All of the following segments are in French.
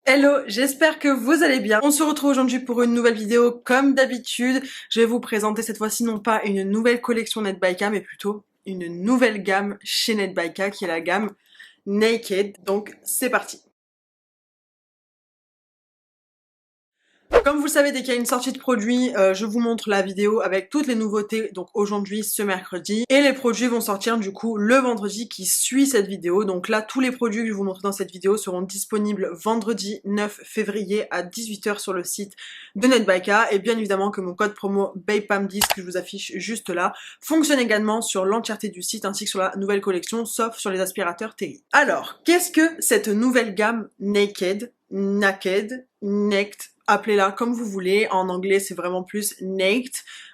Hello, j'espère que vous allez bien. On se retrouve aujourd'hui pour une nouvelle vidéo comme d'habitude. Je vais vous présenter cette fois-ci non pas une nouvelle collection Netbyka, mais plutôt une nouvelle gamme chez Netbyka qui est la gamme Naked. Donc c'est parti. Comme vous le savez, dès qu'il y a une sortie de produit, je vous montre la vidéo avec toutes les nouveautés, donc aujourd'hui, ce mercredi. Et les produits vont sortir du coup le vendredi qui suit cette vidéo. Donc là, tous les produits que je vous montre dans cette vidéo seront disponibles vendredi 9 février à 18 h sur le site de Netbyka. Et bien évidemment que mon code promo BABEPAM10 que je vous affiche juste là fonctionne également sur l'entièreté du site ainsi que sur la nouvelle collection, sauf sur les aspirateurs Terry. Alors, qu'est-ce que cette nouvelle gamme Naked, appelez-la comme vous voulez, en anglais c'est vraiment plus naked,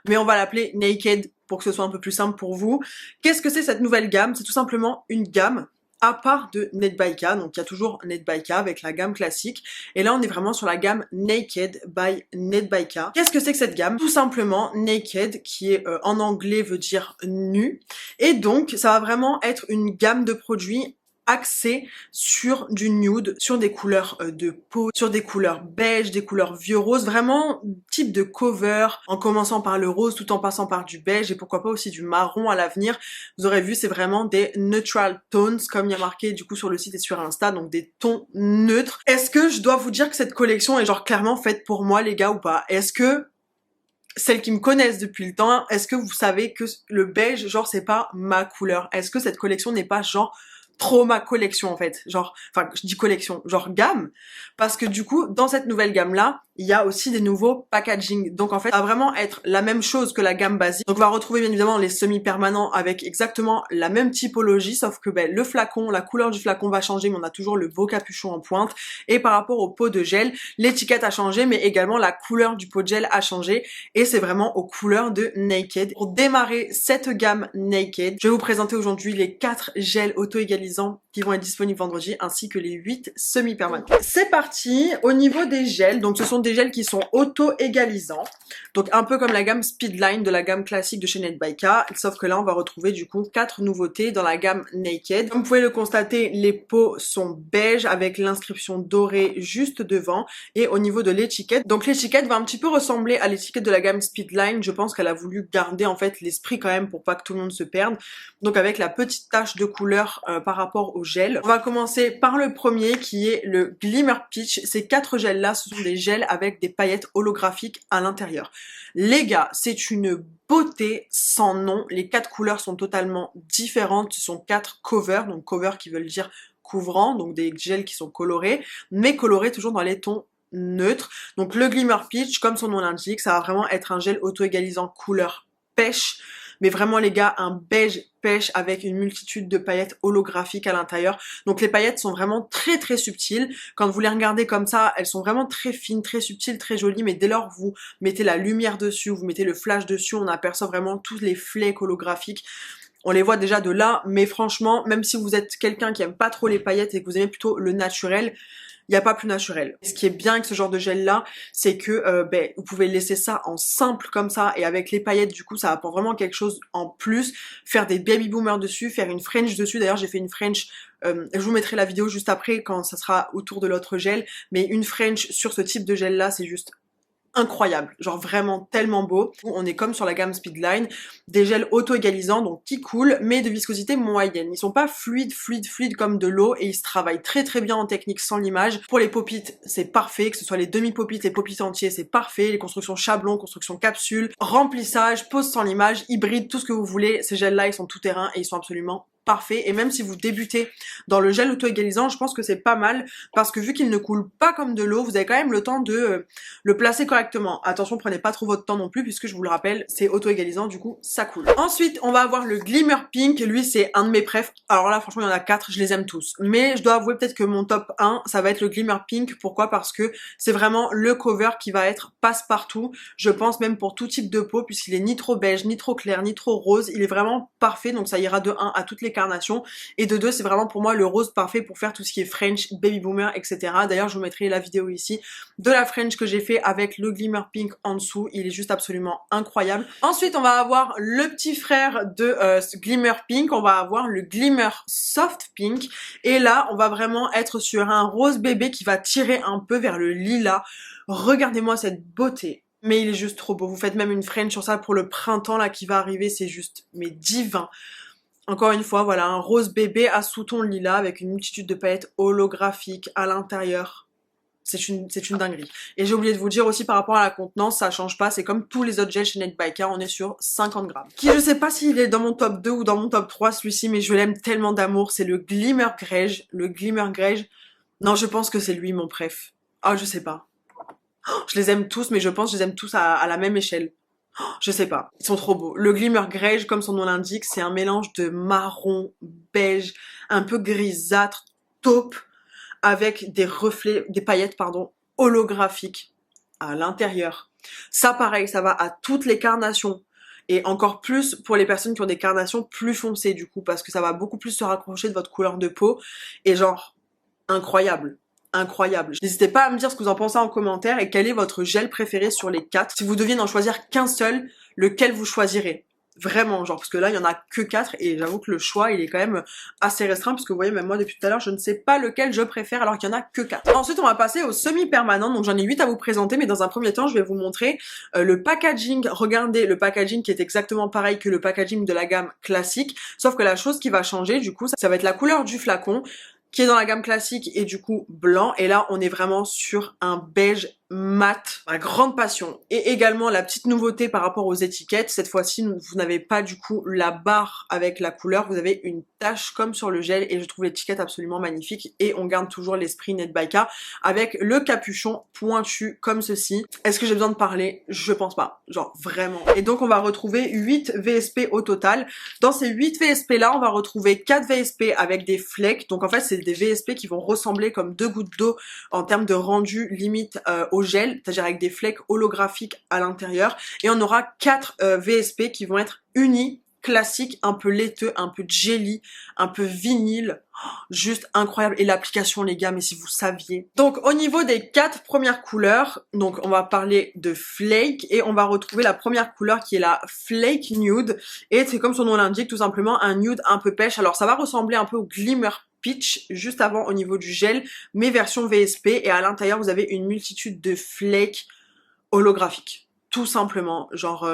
mais on va l'appeler naked pour que ce soit un peu plus simple pour vous. Qu'est-ce que c'est cette nouvelle gamme? C'est tout simplement une gamme à part de Netbyka, donc il y a toujours Netbyka avec la gamme classique, et là on est vraiment sur la gamme Naked by Netbyka. Qu'est-ce que c'est que cette gamme? Tout simplement Naked, qui est en anglais veut dire nu, et donc ça va vraiment être une gamme de produits axé sur du nude, sur des couleurs de peau, sur des couleurs beige, des couleurs vieux rose, vraiment type de cover, en commençant par le rose tout en passant par du beige et pourquoi pas aussi du marron à l'avenir. Vous aurez vu, c'est vraiment des neutral tones comme il y a marqué du coup sur le site et sur Insta, donc des tons neutres. Est-ce que je dois vous dire que cette collection est genre clairement faite pour moi les gars ou pas? Est-ce que celles qui me connaissent depuis le temps, est-ce que vous savez que le beige, genre c'est pas ma couleur? Est-ce que cette collection n'est pas genre trop ma collection en fait, genre, enfin je dis collection, genre gamme, parce que du coup dans cette nouvelle gamme là, il y a aussi des nouveaux packaging, donc en fait ça va vraiment être la même chose que la gamme basique, donc on va retrouver bien évidemment les semi-permanents avec exactement la même typologie, sauf que ben, le flacon, la couleur du flacon va changer, mais on a toujours le beau capuchon en pointe, et par rapport au pot de gel, l'étiquette a changé, mais également la couleur du pot de gel a changé, et c'est vraiment aux couleurs de Naked. Pour démarrer cette gamme Naked, je vais vous présenter aujourd'hui les 4 gels auto-égalisants qui vont être disponibles vendredi ainsi que les 8 semi-permanents. C'est parti. Au niveau des gels, donc ce sont des gels qui sont auto-égalisants, donc un peu comme la gamme Speedline de la gamme classique de chez Netbyka, sauf que là on va retrouver du coup 4 nouveautés dans la gamme Naked. Comme vous pouvez le constater, les pots sont beige avec l'inscription dorée juste devant, et au niveau de l'étiquette, donc l'étiquette va un petit peu ressembler à l'étiquette de la gamme Speedline. Je pense qu'elle a voulu garder en fait l'esprit quand même pour pas que tout le monde se perde, donc avec la petite tache de couleur par rapport au gel. On va commencer par le premier qui est le Glimmer Peach. Ces 4 gels là, ce sont des gels avec des paillettes holographiques à l'intérieur. Les gars, c'est une beauté sans nom. Les 4 couleurs sont totalement différentes. Ce sont 4 covers, donc covers qui veulent dire couvrant, donc des gels qui sont colorés, mais colorés toujours dans les tons neutres. Donc le Glimmer Peach, comme son nom l'indique, ça va vraiment être un gel auto-égalisant couleur pêche, mais vraiment les gars, un beige pêche avec une multitude de paillettes holographiques à l'intérieur. Donc les paillettes sont vraiment très très subtiles. Quand vous les regardez comme ça, elles sont vraiment très fines, très subtiles, très jolies, mais dès lors que vous mettez la lumière dessus, vous mettez le flash dessus, on aperçoit vraiment tous les flakes holographiques. On les voit déjà de là, mais franchement, même si vous êtes quelqu'un qui aime pas trop les paillettes et que vous aimez plutôt le naturel, il n'y a pas plus naturel. Ce qui est bien avec ce genre de gel là, c'est que vous pouvez laisser ça en simple comme ça, et avec les paillettes du coup ça apporte vraiment quelque chose en plus. Faire des baby boomers dessus, faire une French dessus, d'ailleurs j'ai fait une French, je vous mettrai la vidéo juste après quand ça sera autour de l'autre gel, mais une French sur ce type de gel là c'est juste incroyable, genre vraiment tellement beau. On est comme sur la gamme Speedline, des gels auto-égalisants donc qui coulent mais de viscosité moyenne. Ils sont pas fluides comme de l'eau, et ils se travaillent très très bien en technique sans limage. Pour les pop-it c'est parfait, que ce soit les demi-pop-it, les pop-it entiers c'est parfait, les constructions chablons, constructions capsules, remplissage, pose sans limage, hybride, tout ce que vous voulez. Ces gels là ils sont tout terrain et ils sont absolument parfait. Et même si vous débutez dans le gel auto-égalisant, je pense que c'est pas mal parce que vu qu'il ne coule pas comme de l'eau, vous avez quand même le temps de le placer correctement. Attention, prenez pas trop votre temps non plus puisque je vous le rappelle, c'est auto-égalisant, du coup ça coule. Ensuite, on va avoir le Glimmer Pink. Lui, c'est un de mes préfs. Alors là, franchement, il y en a 4, je les aime tous. Mais je dois avouer peut-être que mon top 1, ça va être le Glimmer Pink. Pourquoi? Parce que c'est vraiment le cover qui va être passe-partout. Je pense même pour tout type de peau puisqu'il est ni trop beige, ni trop clair, ni trop rose. Il est vraiment parfait, donc ça ira de 1 à toutes les carnations. Et de deux, c'est vraiment pour moi le rose parfait pour faire tout ce qui est French, baby boomer, etc. D'ailleurs, je vous mettrai la vidéo ici de la French que j'ai fait avec le glimmer pink en dessous. Il est juste absolument incroyable. Ensuite, on va avoir le petit frère de ce glimmer pink. On va avoir le glimmer soft pink. Et là, on va vraiment être sur un rose bébé qui va tirer un peu vers le lilas. Regardez-moi cette beauté. Mais il est juste trop beau. Vous faites même une French sur ça pour le printemps là qui va arriver. C'est juste, mais divin. Encore une fois, voilà, un rose bébé à sous-ton lilas avec une multitude de paillettes holographiques à l'intérieur. C'est une dinguerie. Et j'ai oublié de vous dire aussi par rapport à la contenance, ça change pas, c'est comme tous les autres gels chez Net by K, on est sur 50 grammes. Qui je sais pas s'il est dans mon top 2 ou dans mon top 3 celui-ci, mais je l'aime tellement d'amour, c'est le Glimmer Grège. Le Glimmer Grège, non je pense que c'est lui mon préf. Ah je sais pas. Je les aime tous, mais je pense que je les aime tous à la même échelle. Je sais pas, ils sont trop beaux. Le Glimmer Grège, comme son nom l'indique, c'est un mélange de marron, beige, un peu grisâtre, taupe, avec des reflets, des paillettes, pardon, holographiques à l'intérieur. Ça, pareil, ça va à toutes les carnations. Et encore plus pour les personnes qui ont des carnations plus foncées, du coup, parce que ça va beaucoup plus se rapprocher de votre couleur de peau. Et genre, incroyable. Incroyable. N'hésitez pas à me dire ce que vous en pensez en commentaire et quel est votre gel préféré sur les 4. Si vous deviez n'en choisir qu'un seul, lequel vous choisirez? Vraiment, genre, parce que là, il y en a que 4 et j'avoue que le choix, il est quand même assez restreint parce que vous voyez, même moi, depuis tout à l'heure, je ne sais pas lequel je préfère alors qu'il y en a que 4. Ensuite, on va passer au semi-permanent. Donc, j'en ai 8 à vous présenter, mais dans un premier temps, je vais vous montrer le packaging. Regardez le packaging qui est exactement pareil que le packaging de la gamme classique, sauf que la chose qui va changer, du coup, ça va être la couleur du flacon qui est dans la gamme classique et du coup blanc. Et là, on est vraiment sur un beige mat, ma grande passion. Et également la petite nouveauté par rapport aux étiquettes, cette fois-ci vous n'avez pas du coup la barre avec la couleur, vous avez une tache comme sur le gel et je trouve l'étiquette absolument magnifique et on garde toujours l'esprit Net by K avec le capuchon pointu comme ceci. Est-ce que j'ai besoin de parler? Je pense pas, genre vraiment. Et donc on va retrouver 8 VSP au total. Dans ces 8 VSP là, on va retrouver 4 VSP avec des flecks, donc en fait c'est des VSP qui vont ressembler comme 2 gouttes d'eau en termes de rendu limite au gel, c'est-à-dire avec des flecks holographiques à l'intérieur. Et on aura 4 VSP qui vont être unis, classiques, un peu laiteux, un peu jelly, un peu vinyle. Oh, juste incroyable. Et l'application, les gars, mais si vous saviez. Donc, au niveau des 4 premières couleurs, donc on va parler de Flake et on va retrouver la première couleur qui est la Flake Nude. Et c'est comme son nom l'indique, tout simplement un nude un peu pêche. Alors, ça va ressembler un peu au Glimmer Peach juste avant au niveau du gel, mais version VSP, et à l'intérieur vous avez une multitude de flakes holographiques, tout simplement, genre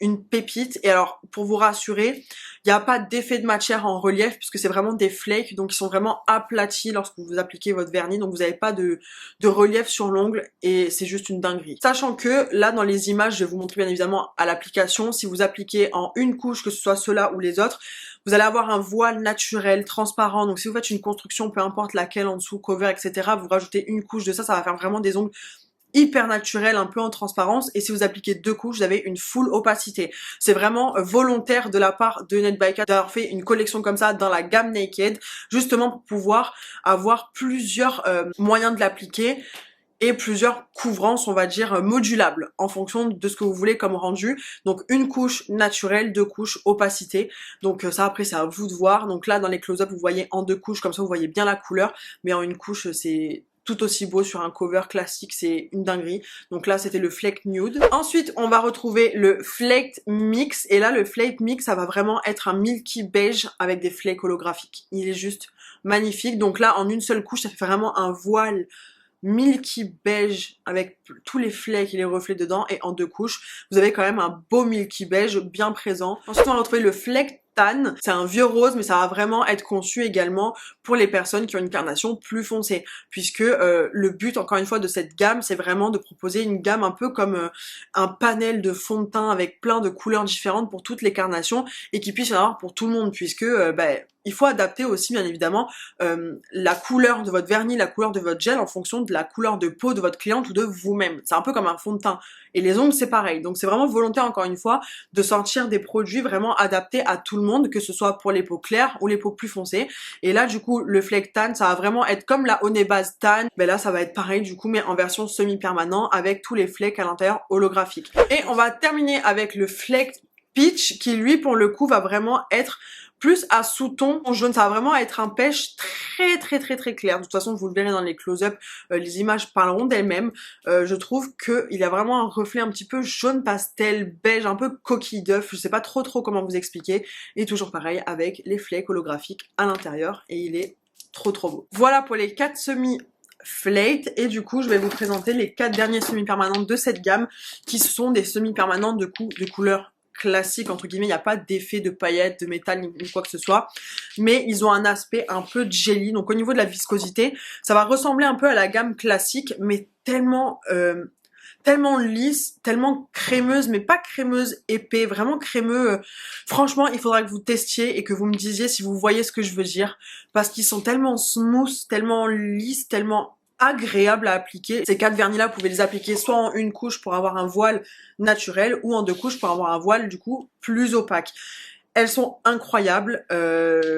une pépite. Et alors pour vous rassurer, il n'y a pas d'effet de matière en relief puisque c'est vraiment des flakes, donc ils sont vraiment aplatis lorsque vous appliquez votre vernis, donc vous n'avez pas de relief sur l'ongle et c'est juste une dinguerie. Sachant que là dans les images, je vais vous montrer bien évidemment à l'application, si vous appliquez en une couche, que ce soit ceux-là ou les autres, vous allez avoir un voile naturel, transparent, donc si vous faites une construction, peu importe laquelle, en dessous, cover, etc., vous rajoutez une couche de ça, ça va faire vraiment des ongles hyper naturel, un peu en transparence, et si vous appliquez 2 couches, vous avez une full opacité. C'est vraiment volontaire de la part de Net by K d'avoir fait une collection comme ça dans la gamme Naked, justement pour pouvoir avoir plusieurs moyens de l'appliquer et plusieurs couvrances, on va dire, modulables en fonction de ce que vous voulez comme rendu. Donc une couche naturelle, 2 couches opacité. Donc ça après c'est à vous de voir. Donc là dans les close-up vous voyez en 2 couches, comme ça vous voyez bien la couleur, mais en une couche c'est tout aussi beau sur un cover classique, c'est une dinguerie. Donc là c'était le Flake Nude. Ensuite on va retrouver le Flake Mix, et là le Flake Mix ça va vraiment être un milky beige avec des flakes holographiques. Il est juste magnifique. Donc là en une seule couche ça fait vraiment un voile milky beige avec tous les flakes et les reflets dedans, et en 2 couches vous avez quand même un beau milky beige bien présent. Ensuite on va retrouver le Flake Tan, c'est un vieux rose mais ça va vraiment être conçu également pour les personnes qui ont une carnation plus foncée, puisque le but encore une fois de cette gamme c'est vraiment de proposer une gamme un peu comme un panel de fond de teint avec plein de couleurs différentes pour toutes les carnations et qui puisse y en avoir pour tout le monde, puisque il faut adapter aussi bien évidemment la couleur de votre vernis, la couleur de votre gel en fonction de la couleur de peau de votre cliente ou de vous-même. C'est un peu comme un fond de teint. Et les ongles c'est pareil. Donc c'est vraiment volontaire encore une fois de sortir des produits vraiment adaptés à tout le monde, que ce soit pour les peaux claires ou les peaux plus foncées. Et là du coup le Flake Tan ça va vraiment être comme la Honey Base Tan. Mais là ça va être pareil du coup mais en version semi-permanent avec tous les flakes à l'intérieur holographiques. Et on va terminer avec le Flake Peach qui lui pour le coup va vraiment être plus à sous-ton jaune, ça va vraiment être un pêche très clair. De toute façon vous le verrez dans les close-up, les images parleront d'elles-mêmes. Je trouve qu'il a vraiment un reflet un petit peu jaune pastel, beige, un peu coquille d'œuf, je sais pas trop comment vous expliquer. Et toujours pareil avec les flakes holographiques à l'intérieur et il est trop beau. Voilà pour les 4 semis Flaked et du coup je vais vous présenter les 4 derniers semi-permanents de cette gamme qui sont des semi-permanents de couleur classique entre guillemets, il n'y a pas d'effet de paillettes, de métal ni quoi que ce soit, mais ils ont un aspect un peu jelly, donc au niveau de la viscosité ça va ressembler un peu à la gamme classique mais tellement lisse, tellement crémeuse, mais pas crémeuse épais, vraiment crémeux. Franchement, il faudra que vous testiez et que vous me disiez si vous voyez ce que je veux dire, parce qu'ils sont tellement smooth, tellement lisses, tellement agréables à appliquer. Ces 4 vernis-là, vous pouvez les appliquer soit en une couche pour avoir un voile naturel, ou en 2 couches pour avoir un voile du coup plus opaque. Elles sont incroyables,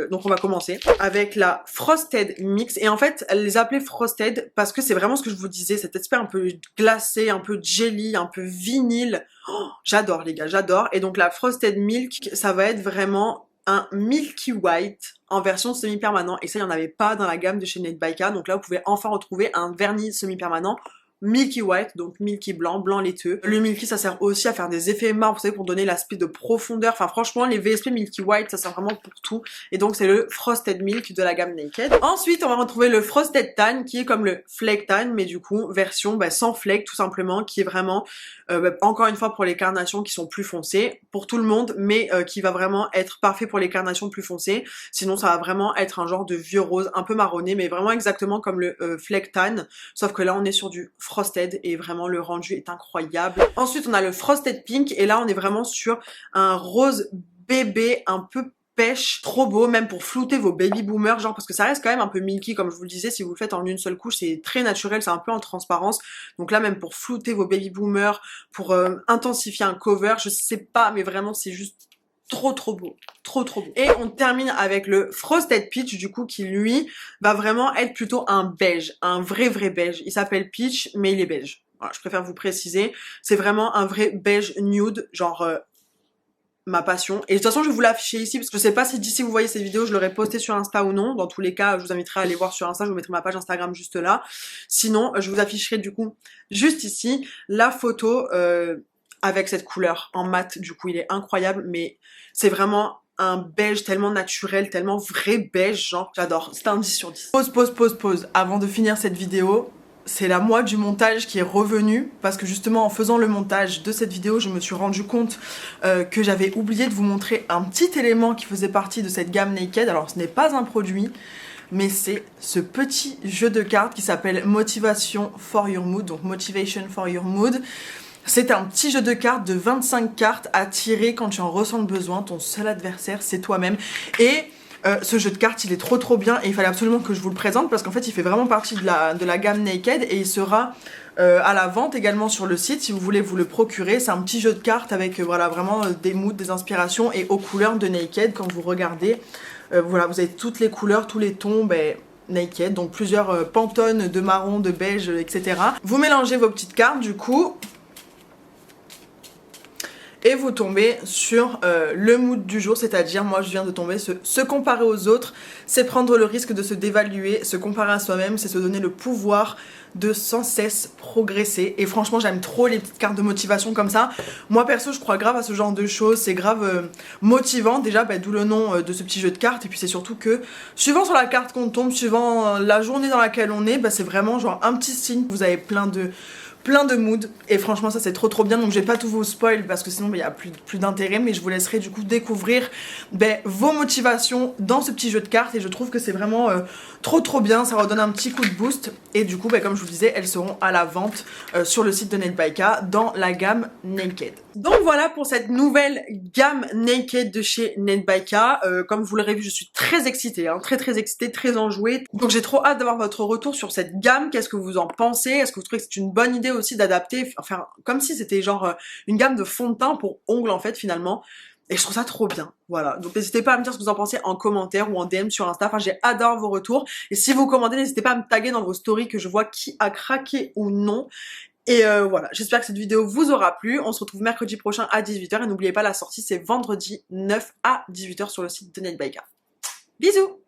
donc on va commencer avec la Frosted Mix, et en fait elle les appelait Frosted parce que c'est vraiment ce que je vous disais, cet aspect un peu glacé, un peu jelly, un peu vinyle. Oh, j'adore les gars, j'adore. Et donc la Frosted Milk, ça va être vraiment un Milky White en version semi-permanent, et ça il n'y en avait pas dans la gamme de chez Nedbyka, donc là vous pouvez enfin retrouver un vernis semi-permanent Milky White, donc Milky blanc, blanc laiteux. Le Milky ça sert aussi à faire des effets marbre, vous savez, pour donner l'aspect de profondeur. Enfin franchement les VSP Milky White ça sert vraiment pour tout. Et donc c'est le Frosted Milk de la gamme Naked. Ensuite on va retrouver le Frosted Tan qui est comme le Flake Tan mais du coup version sans flake tout simplement, qui est vraiment encore une fois pour les carnations qui sont plus foncées, pour tout le monde, mais qui va vraiment être parfait pour les carnations plus foncées. Sinon ça va vraiment être un genre de vieux rose un peu marronné, mais vraiment exactement comme le Flake Tan, sauf que là on est sur du Frosted et vraiment le rendu est incroyable. Ensuite on a le Frosted Pink et là on est vraiment sur un rose bébé un peu pêche, trop beau, même pour flouter vos baby boomers, genre parce que ça reste quand même un peu milky comme je vous le disais, si vous le faites en une seule couche c'est très naturel, c'est un peu en transparence, donc là même pour flouter vos baby boomers, pour intensifier un cover, je sais pas mais vraiment c'est juste trop beau, trop beau. Et on termine avec le Frosted Peach du coup qui lui va vraiment être plutôt un beige, un vrai beige. Il s'appelle Peach mais il est beige. Voilà, je préfère vous préciser, c'est vraiment un vrai beige nude, genre ma passion. Et de toute façon je vais vous l'afficher ici parce que je sais pas si d'ici vous voyez cette vidéo je l'aurai posté sur Insta ou non. Dans tous les cas je vous inviterai à aller voir sur Insta, je vous mettrai ma page Instagram juste là. Sinon je vous afficherai du coup juste ici la photo avec cette couleur en mat, du coup il est incroyable, mais c'est vraiment un beige tellement naturel, tellement vrai beige, genre j'adore, c'est un 10 sur 10. Pause, avant de finir cette vidéo, c'est la moi du montage qui est revenue, parce que justement en faisant le montage de cette vidéo, je me suis rendu compte que j'avais oublié de vous montrer un petit élément qui faisait partie de cette gamme Naked. Alors ce n'est pas un produit, mais c'est ce petit jeu de cartes qui s'appelle Motivation for Your Mood, donc Motivation for Your Mood. C'est un petit jeu de cartes de 25 cartes à tirer quand tu en ressens le besoin. Ton seul adversaire, c'est toi-même. Et ce jeu de cartes, il est trop bien et il fallait absolument que je vous le présente parce qu'en fait, il fait vraiment partie de la gamme Naked et il sera à la vente également sur le site si vous voulez vous le procurer. C'est un petit jeu de cartes avec voilà vraiment des moods, des inspirations et aux couleurs de Naked. Quand vous regardez, voilà, vous avez toutes les couleurs, tous les tons, Naked, donc plusieurs pantones de marron, de beige, etc. Vous mélangez vos petites cartes du coup. Et vous tombez sur le mood du jour, c'est-à-dire moi je viens de tomber se comparer aux autres, c'est prendre le risque de se dévaluer, se comparer à soi-même, c'est se donner le pouvoir de sans cesse progresser. Et franchement j'aime trop les petites cartes de motivation comme ça. Moi perso je crois grave à ce genre de choses, c'est grave motivant déjà, d'où le nom de ce petit jeu de cartes. Et puis c'est surtout que suivant sur la carte qu'on tombe, suivant la journée dans laquelle on est, c'est vraiment genre un petit signe, vous avez plein de moods et franchement ça c'est trop bien, donc je vais pas tout vous spoil parce que sinon il y a plus d'intérêt, mais je vous laisserai du coup découvrir vos motivations dans ce petit jeu de cartes et je trouve que c'est vraiment trop bien, ça redonne un petit coup de boost et du coup comme je vous disais elles seront à la vente sur le site de Nedbyka dans la gamme Naked. Donc voilà pour cette nouvelle gamme Naked de chez Nedbyka. Comme vous l'aurez vu je suis très excitée, très excitée, très enjouée, donc j'ai trop hâte d'avoir votre retour sur cette gamme. Qu'est-ce que vous en pensez? Est-ce que vous trouvez que c'est une bonne idée aussi d'adapter, enfin comme si c'était genre une gamme de fond de teint pour ongles en fait finalement, et je trouve ça trop bien, voilà. Donc n'hésitez pas à me dire ce que vous en pensez en commentaire ou en DM sur Insta, enfin j'ai adoré vos retours, et si vous commandez n'hésitez pas à me taguer dans vos stories que je vois qui a craqué ou non. Et voilà, j'espère que cette vidéo vous aura plu. On se retrouve mercredi prochain à 18h et n'oubliez pas la sortie c'est vendredi 9 à 18h sur le site de Net by K. Bisous.